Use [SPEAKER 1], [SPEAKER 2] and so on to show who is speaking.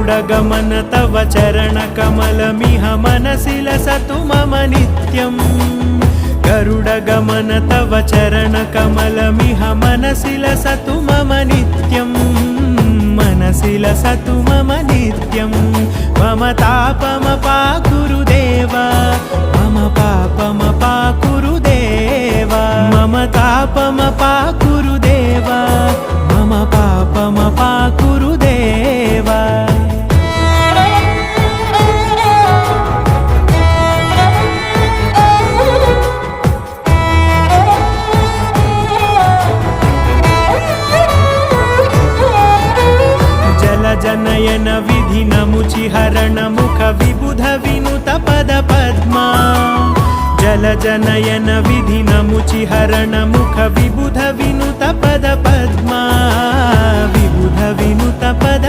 [SPEAKER 1] गरुडगमन तव चरणकमलमिह मनसि लसतु मम नित्यम् गरुडगमन तव चरणकमलमिह मनसि लसतु मम नित्यम् मनसि लसतु मम नित्यम् मम तापमपाकुरु देव मम पापमपाकुरु देव मम तापमपाकुरु देव मम पापमपाकुरु देव जनयन विधिनमुचिहरण मुख विबुध विनुत पद पद्मा जल जनयन विधिनमुचिहरण मुख विबुध विनुत पद पद्मा विबुध विनुत पद